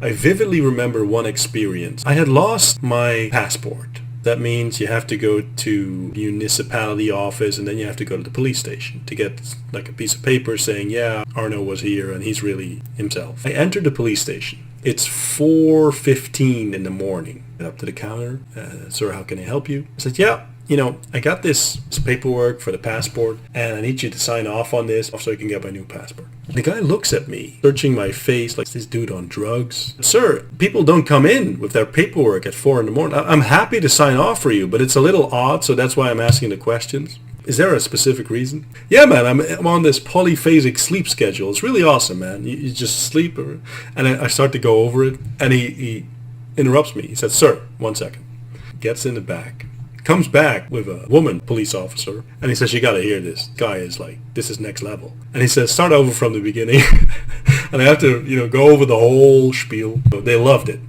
I vividly remember one experience. I had lost my passport. That means you have to go to municipality office and then you have to go to the police station to get like a piece of paper saying, yeah, Arno was here and he's really himself. I entered the police station. It's 4:15 in the morning. Up to the counter. Sir, how can I help you? I said, yeah, I got this paperwork for the passport and I need you to sign off on this so I can get my new passport. The guy looks at me, searching my face like, this dude on drugs? Sir, people don't come in with their paperwork at 4 in the morning. I'm happy to sign off for you, but it's a little odd, so that's why I'm asking the questions. Is there a specific reason? Yeah, man, I'm on this polyphasic sleep schedule. It's really awesome, man. You just sleep. And I start to go over it, and he interrupts me. He says, sir, 1 second. Gets in the back. Comes back with a woman police officer, and he says, you gotta hear this. Guy is like, this is next level. And he says, start over from the beginning. And I have to, go over the whole spiel. They loved it.